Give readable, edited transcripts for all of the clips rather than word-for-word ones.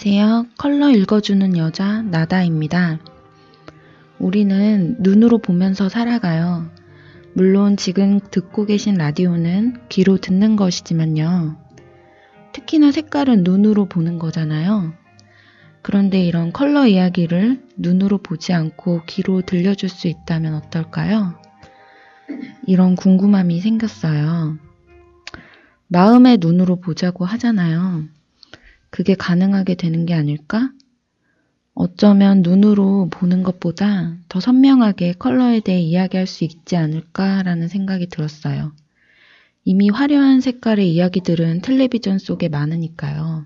안녕하세요. 컬러 읽어주는 여자 나다입니다. 우리는 눈으로 보면서 살아가요. 물론 지금 듣고 계신 라디오는 귀로 듣는 것이지만요. 특히나 색깔은 눈으로 보는 거잖아요. 그런데 이런 컬러 이야기를 눈으로 보지 않고 귀로 들려줄 수 있다면 어떨까요? 이런 궁금함이 생겼어요. 마음의 눈으로 보자고 하잖아요. 그게 가능하게 되는 게 아닐까? 어쩌면 눈으로 보는 것보다 더 선명하게 컬러에 대해 이야기할 수 있지 않을까라는 생각이 들었어요. 이미 화려한 색깔의 이야기들은 텔레비전 속에 많으니까요.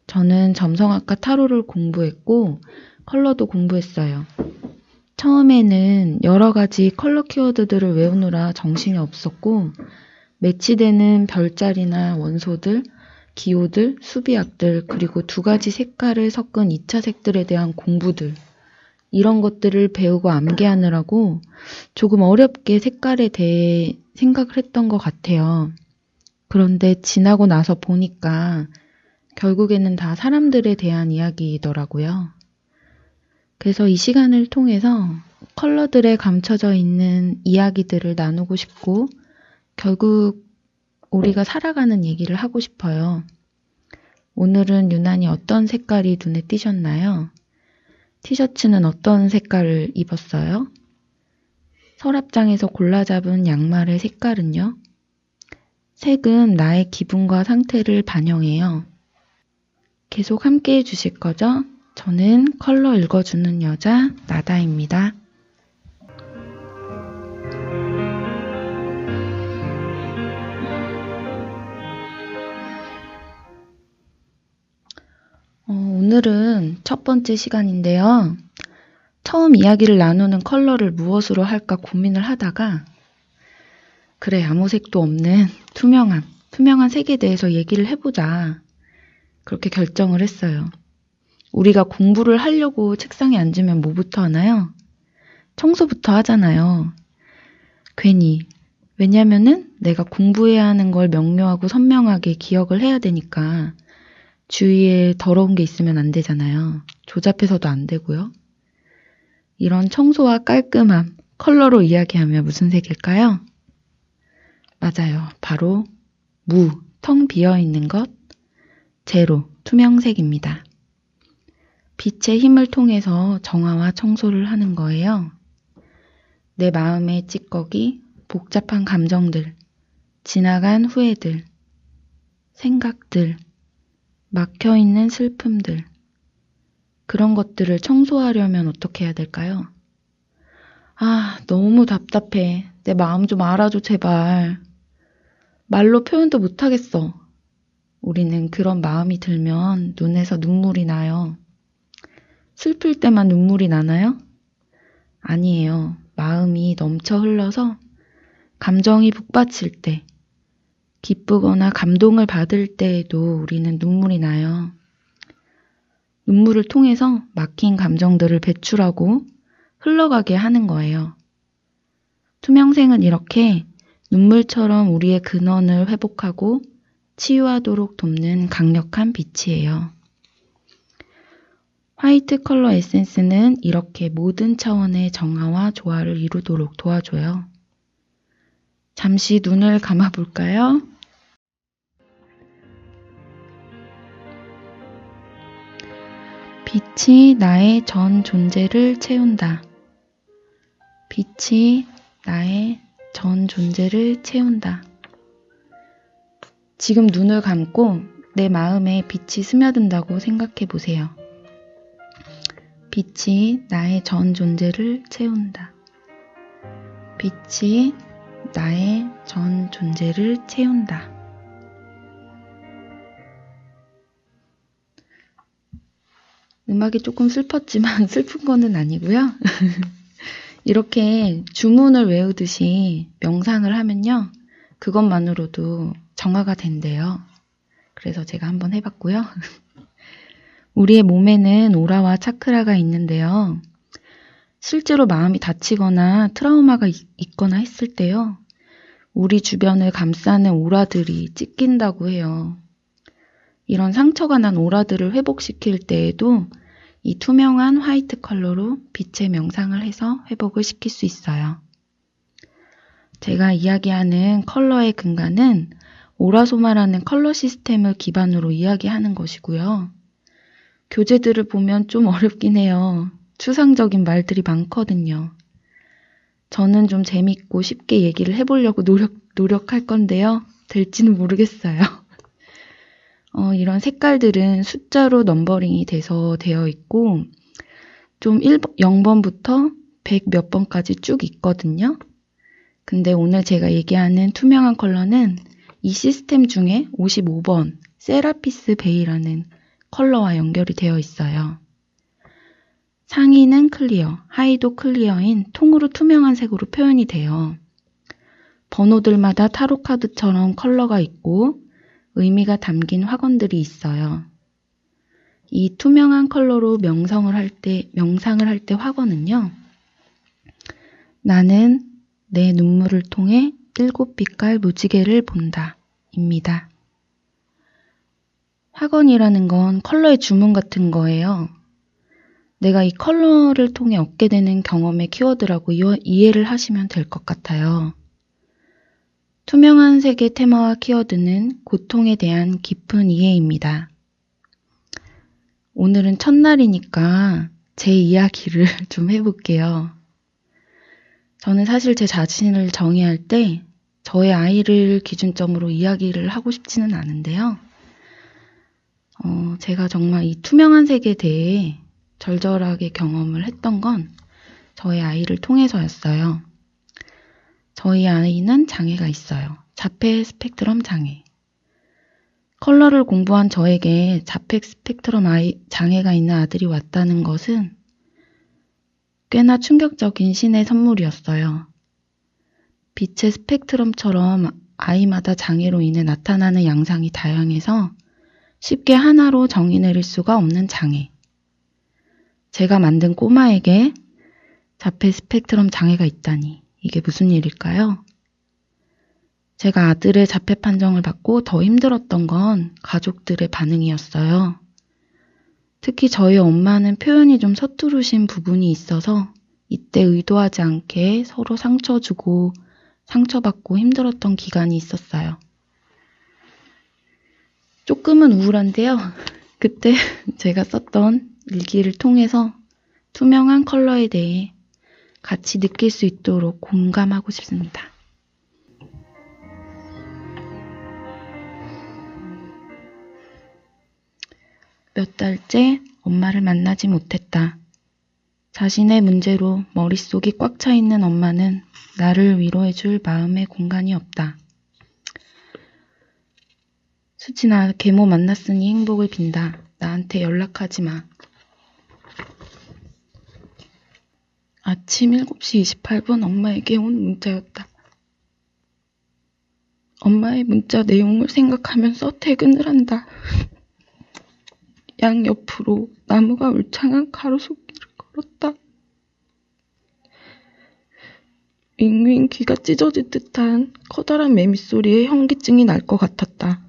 저는 점성학과 타로를 공부했고 컬러도 공부했어요. 처음에는 여러 가지 컬러 키워드들을 외우느라 정신이 없었고 매치되는 별자리나 원소들, 기호들, 수비약들, 그리고 두 가지 색깔을 섞은 2차 색들에 대한 공부들, 이런 것들을 배우고 암기하느라고 조금 어렵게 색깔에 대해 생각을 했던 것 같아요. 그런데 지나고 나서 보니까 결국에는 다 사람들에 대한 이야기이더라고요. 그래서 이 시간을 통해서 컬러들에 감춰져 있는 이야기들을 나누고 싶고 결국 우리가 살아가는 얘기를 하고 싶어요. 오늘은 유난히 어떤 색깔이 눈에 띄셨나요? 티셔츠는 어떤 색깔을 입었어요? 서랍장에서 골라 잡은 양말의 색깔은요? 색은 나의 기분과 상태를 반영해요. 계속 함께 해주실 거죠? 저는 컬러 읽어주는 여자 나다입니다. 오늘은 첫 번째 시간인데요. 처음 이야기를 나누는 컬러를 무엇으로 할까 고민을 하다가 그래, 아무 색도 없는 투명한 색에 대해서 얘기를 해보자. 그렇게 결정을 했어요. 우리가 공부를 하려고 책상에 앉으면 뭐부터 하나요? 청소부터 하잖아요. 괜히. 왜냐면은 내가 공부해야 하는 걸 명료하고 선명하게 기억을 해야 되니까 주위에 더러운 게 있으면 안 되잖아요. 조잡해서도 안 되고요. 이런 청소와 깔끔함, 컬러로 이야기하면 무슨 색일까요? 맞아요. 바로 텅 비어있는 것, 제로, 투명색입니다. 빛의 힘을 통해서 정화와 청소를 하는 거예요. 내 마음의 찌꺼기, 복잡한 감정들, 지나간 후회들, 생각들, 막혀있는 슬픔들, 그런 것들을 청소하려면 어떻게 해야 될까요? 아, 너무 답답해. 내 마음 좀 알아줘, 제발. 말로 표현도 못하겠어. 우리는 그런 마음이 들면 눈에서 눈물이 나요. 슬플 때만 눈물이 나나요? 아니에요. 마음이 넘쳐 흘러서 감정이 북받칠 때, 기쁘거나 감동을 받을 때에도 우리는 눈물이 나요. 눈물을 통해서 막힌 감정들을 배출하고 흘러가게 하는 거예요. 투명색은 이렇게 눈물처럼 우리의 근원을 회복하고 치유하도록 돕는 강력한 빛이에요. 화이트 컬러 에센스는 이렇게 모든 차원의 정화와 조화를 이루도록 도와줘요. 잠시 눈을 감아볼까요? 빛이 나의 전 존재를 채운다. 빛이 나의 전 존재를 채운다. 지금 눈을 감고 내 마음에 빛이 스며든다고 생각해 보세요. 빛이 나의 전 존재를 채운다. 빛이 나의 전 존재를 채운다. 음악이 조금 슬펐지만 슬픈 거는 아니고요. 이렇게 주문을 외우듯이 명상을 하면요. 그것만으로도 정화가 된대요. 그래서 제가 한번 해봤고요. 우리의 몸에는 오라와 차크라가 있는데요. 실제로 마음이 다치거나 트라우마가 있거나 했을 때요. 우리 주변을 감싸는 오라들이 찢긴다고 해요. 이런 상처가 난 오라들을 회복시킬 때에도 이 투명한 화이트 컬러로 빛의 명상을 해서 회복을 시킬 수 있어요. 제가 이야기하는 컬러의 근간은 오라소마라는 컬러 시스템을 기반으로 이야기하는 것이고요. 교재들을 보면 좀 어렵긴 해요. 추상적인 말들이 많거든요. 저는 좀 재밌고 쉽게 얘기를 해보려고 노력할 건데요. 될지는 모르겠어요. 이런 색깔들은 숫자로 넘버링이 돼서 되어 있고 좀 0번부터 100 몇 번까지 쭉 있거든요. 근데 오늘 제가 얘기하는 투명한 컬러는 이 시스템 중에 55번 세라피스 베이라는 컬러와 연결이 되어 있어요. 상의는 클리어, 하의도 클리어인 통으로 투명한 색으로 표현이 돼요. 번호들마다 타로 카드처럼 컬러가 있고 의미가 담긴 화건들이 있어요. 이 투명한 컬러로 명상을 할 때 화건은요. 나는 내 눈물을 통해 7빛깔 무지개를 본다. 입니다. 화건이라는 건 컬러의 주문 같은 거예요. 내가 이 컬러를 통해 얻게 되는 경험의 키워드라고 이해를 하시면 될 것 같아요. 투명한 색의 테마와 키워드는 고통에 대한 깊은 이해입니다. 오늘은 첫날이니까 제 이야기를 좀 해볼게요. 저는 사실 제 자신을 정의할 때 저의 아이를 기준점으로 이야기를 하고 싶지는 않은데요. 제가 정말 이 투명한 색에 대해 절절하게 경험을 했던 건 저의 아이를 통해서였어요. 저희 아이는 장애가 있어요. 자폐 스펙트럼 장애. 컬러를 공부한 저에게 자폐 스펙트럼 장애가 있는 아들이 왔다는 것은 꽤나 충격적인 신의 선물이었어요. 빛의 스펙트럼처럼 아이마다 장애로 인해 나타나는 양상이 다양해서 쉽게 하나로 정의 내릴 수가 없는 장애. 제가 만든 꼬마에게 자폐 스펙트럼 장애가 있다니 이게 무슨 일일까요? 제가 아들의 자폐 판정을 받고 더 힘들었던 건 가족들의 반응이었어요. 특히 저희 엄마는 표현이 좀 서투르신 부분이 있어서 이때 의도하지 않게 서로 상처 주고 상처받고 힘들었던 기간이 있었어요. 조금은 우울한데요. 그때 제가 썼던 일기를 통해서 투명한 컬러에 대해 같이 느낄 수 있도록 공감하고 싶습니다. 몇 달째 엄마를 만나지 못했다. 자신의 문제로 머릿속이 꽉 차 있는 엄마는 나를 위로해줄 마음의 공간이 없다. 수진아, 계모 만났으니 행복을 빈다. 나한테 연락하지 마. 아침 7시 28분 엄마에게 온 문자였다. 엄마의 문자 내용을 생각하면서 퇴근을 한다. 양옆으로 나무가 울창한 가로수길을 걸었다. 윙윙 귀가 찢어질 듯한 커다란 매미 소리에 현기증이 날 것 같았다.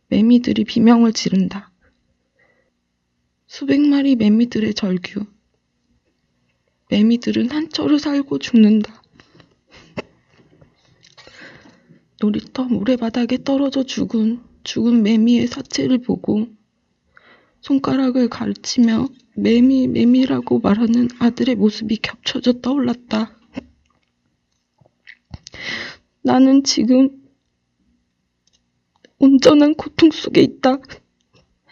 매미들이 비명을 지른다. 수백 마리 매미들의 절규. 매미들은 한철을 살고 죽는다. 놀이터 모래바닥에 떨어져 죽은 매미의 사체를 보고 손가락을 가르치며 매미라고 말하는 아들의 모습이 겹쳐져 떠올랐다. 나는 지금 온전한 고통 속에 있다.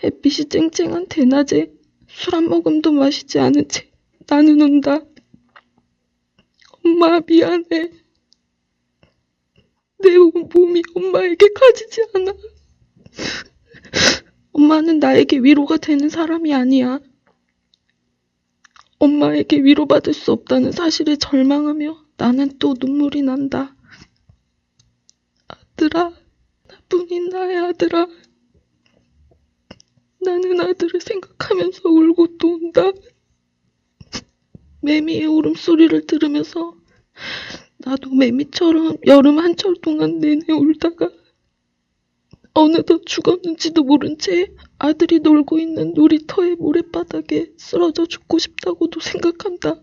햇빛이 쨍쨍한 대낮에 술 한 모금도 마시지 않은 채 나는 운다. 엄마 미안해. 내 몸이 엄마에게 가지지 않아. 엄마는 나에게 위로가 되는 사람이 아니야. 엄마에게 위로받을 수 없다는 사실에 절망하며 나는 또 눈물이 난다. 아들아, 나뿐인 나의 아들아. 나는 아들을 생각하면서 울고 또 운다. 매미의 울음소리를 들으면서 나도 매미처럼 여름 한철 동안 내내 울다가 어느덧 죽었는지도 모른 채 아들이 놀고 있는 놀이터의 모래바닥에 쓰러져 죽고 싶다고도 생각한다.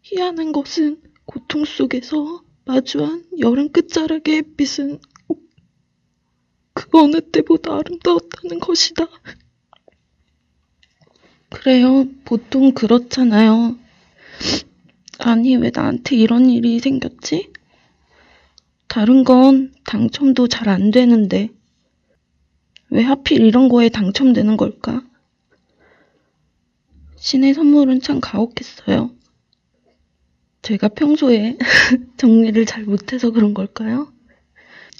희한한 것은 고통 속에서 마주한 여름 끝자락의 햇빛은 그 어느 때보다 아름다웠다는 것이다. 그래요, 보통 그렇잖아요. 아니, 왜 나한테 이런 일이 생겼지? 다른 건 당첨도 잘 안 되는데 왜 하필 이런 거에 당첨되는 걸까? 신의 선물은 참 가혹했어요. 제가 평소에 정리를 잘 못해서 그런 걸까요?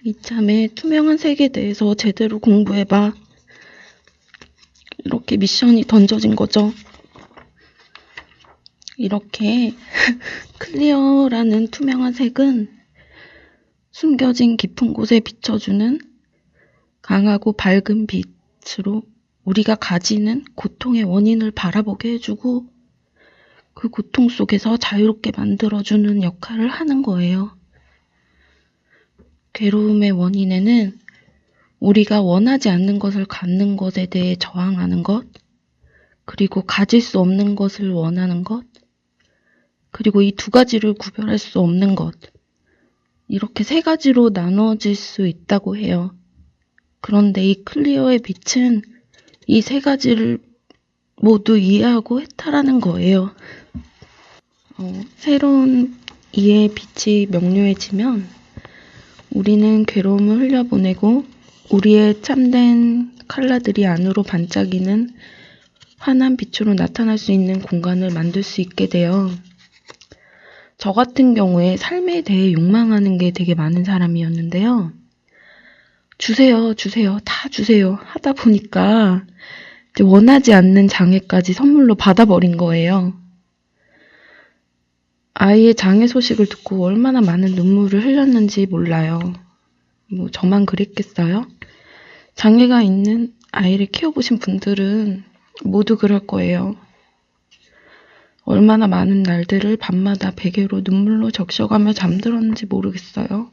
이참에 투명한 색에 대해서 제대로 공부해봐. 이렇게 미션이 던져진 거죠. 이렇게 클리어라는 투명한 색은 숨겨진 깊은 곳에 비춰주는 강하고 밝은 빛으로 우리가 가지는 고통의 원인을 바라보게 해주고 그 고통 속에서 자유롭게 만들어주는 역할을 하는 거예요. 괴로움의 원인에는 우리가 원하지 않는 것을 갖는 것에 대해 저항하는 것, 그리고 가질 수 없는 것을 원하는 것, 그리고 이 두 가지를 구별할 수 없는 것, 이렇게 세 가지로 나누어질 수 있다고 해요. 그런데 이 클리어의 빛은 이 세 가지를 모두 이해하고 해탈하는 거예요. 새로운 이해의 빛이 명료해지면 우리는 괴로움을 흘려보내고 우리의 참된 컬러들이 안으로 반짝이는 환한 빛으로 나타날 수 있는 공간을 만들 수 있게 돼요. 저 같은 경우에 삶에 대해 욕망하는 게 되게 많은 사람이었는데요. 주세요, 다 주세요 하다 보니까 이제 원하지 않는 장애까지 선물로 받아버린 거예요. 아이의 장애 소식을 듣고 얼마나 많은 눈물을 흘렸는지 몰라요. 뭐 저만 그랬겠어요? 장애가 있는 아이를 키워보신 분들은 모두 그럴 거예요. 얼마나 많은 날들을 밤마다 베개로 눈물로 적셔가며 잠들었는지 모르겠어요.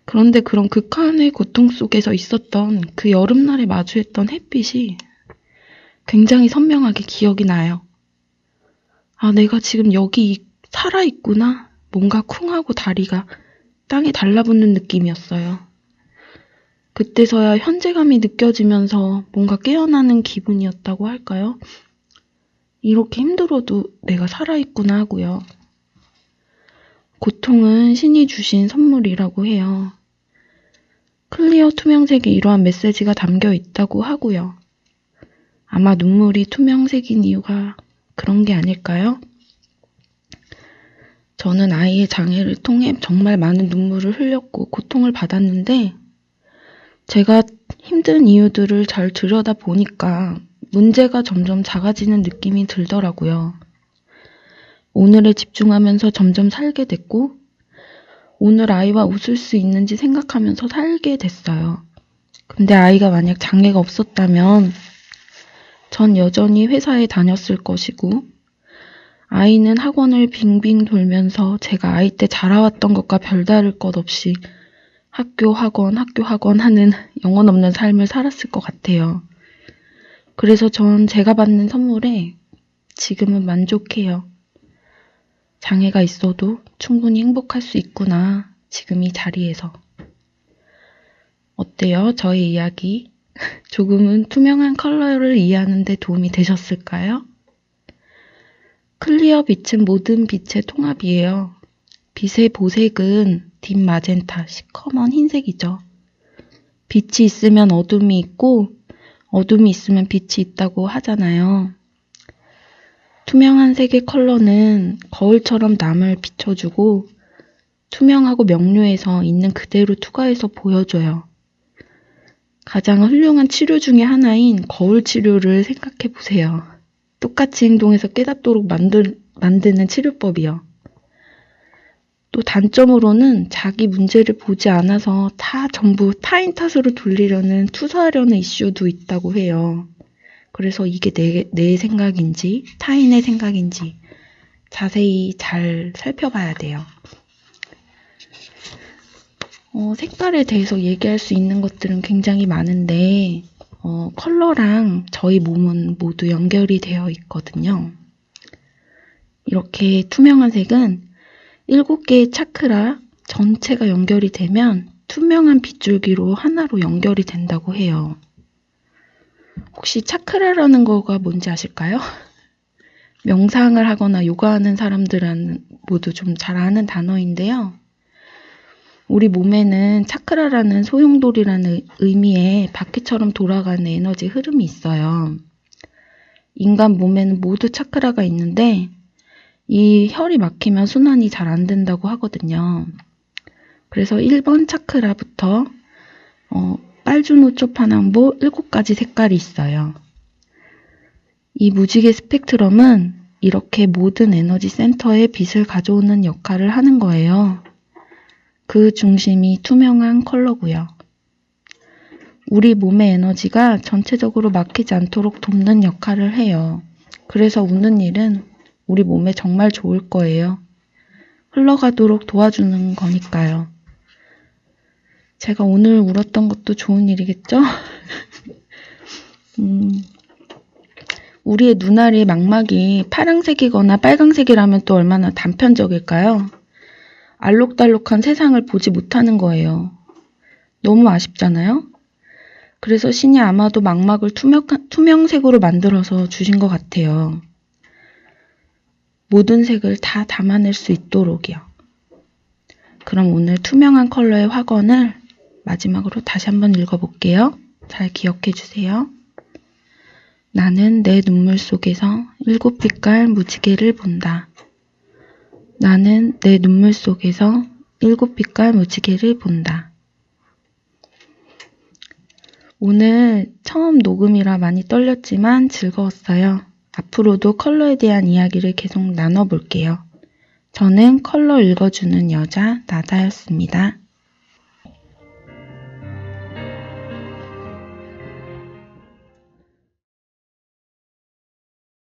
그런데 그런 극한의 고통 속에서 있었던 그 여름날에 마주했던 햇빛이 굉장히 선명하게 기억이 나요. 아, 내가 지금 여기 살아있구나. 뭔가 쿵하고 다리가 땅에 달라붙는 느낌이었어요. 그때서야 현재감이 느껴지면서 뭔가 깨어나는 기분이었다고 할까요? 이렇게 힘들어도 내가 살아있구나 하고요. 고통은 신이 주신 선물이라고 해요. 클리어 투명색에 이러한 메시지가 담겨 있다고 하고요. 아마 눈물이 투명색인 이유가 그런 게 아닐까요? 저는 아이의 장애를 통해 정말 많은 눈물을 흘렸고 고통을 받았는데 제가 힘든 이유들을 잘 들여다보니까 문제가 점점 작아지는 느낌이 들더라고요. 오늘에 집중하면서 점점 살게 됐고 오늘 아이와 웃을 수 있는지 생각하면서 살게 됐어요. 근데 아이가 만약 장애가 없었다면 전 여전히 회사에 다녔을 것이고 아이는 학원을 빙빙 돌면서 제가 아이 때 자라왔던 것과 별다를 것 없이 학교 학원 하는 영혼 없는 삶을 살았을 것 같아요. 그래서 전 제가 받는 선물에 지금은 만족해요. 장애가 있어도 충분히 행복할 수 있구나. 지금 이 자리에서. 어때요? 저의 이야기. 조금은 투명한 컬러를 이해하는 데 도움이 되셨을까요? 클리어 빛은 모든 빛의 통합이에요. 빛의 보색은 딥 마젠타, 시커먼 흰색이죠. 빛이 있으면 어둠이 있고 어둠이 있으면 빛이 있다고 하잖아요. 투명한 색의 컬러는 거울처럼 남을 비춰주고 투명하고 명료해서 있는 그대로 투과해서 보여줘요. 가장 훌륭한 치료 중에 하나인 거울 치료를 생각해 보세요. 똑같이 행동해서 깨닫도록 만드는 치료법이요. 또 단점으로는 자기 문제를 보지 않아서 전부 타인 탓으로 돌리려는 투사하려는 이슈도 있다고 해요. 그래서 이게 내 생각인지 타인의 생각인지 자세히 잘 살펴봐야 돼요. 색깔에 대해서 얘기할 수 있는 것들은 굉장히 많은데, 컬러랑 저희 몸은 모두 연결이 되어 있거든요. 이렇게 투명한 색은 7개의 차크라 전체가 연결이 되면 투명한 빗줄기로 하나로 연결이 된다고 해요. 혹시 차크라라는 거가 뭔지 아실까요? 명상을 하거나 요가하는 사람들은 모두 좀 잘 아는 단어인데요. 우리 몸에는 차크라라는 소용돌이라는 의미의 바퀴처럼 돌아가는 에너지 흐름이 있어요. 인간 몸에는 모두 차크라가 있는데 이 혈이 막히면 순환이 잘 안 된다고 하거든요. 그래서 1번 차크라부터 빨주노초파남보 7가지 색깔이 있어요. 이 무지개 스펙트럼은 이렇게 모든 에너지 센터에 빛을 가져오는 역할을 하는 거예요. 그 중심이 투명한 컬러고요. 우리 몸의 에너지가 전체적으로 막히지 않도록 돕는 역할을 해요. 그래서 웃는 일은 우리 몸에 정말 좋을 거예요. 흘러가도록 도와주는 거니까요. 제가 오늘 울었던 것도 좋은 일이겠죠? 우리의 눈알의 망막이 파란색이거나 빨강색이라면 또 얼마나 단편적일까요? 알록달록한 세상을 보지 못하는 거예요. 너무 아쉽잖아요? 그래서 신이 아마도 망막을 투명색으로 만들어서 주신 것 같아요. 모든 색을 다 담아낼 수 있도록이요. 그럼 오늘 투명한 컬러의 확언을 마지막으로 다시 한번 읽어볼게요. 잘 기억해 주세요. 나는 내 눈물 속에서 7빛깔 무지개를 본다. 나는 내 눈물 속에서 7빛깔 무지개를 본다. 오늘 처음 녹음이라 많이 떨렸지만 즐거웠어요. 앞으로도 컬러에 대한 이야기를 계속 나눠볼게요. 저는 컬러 읽어주는 여자 나다였습니다.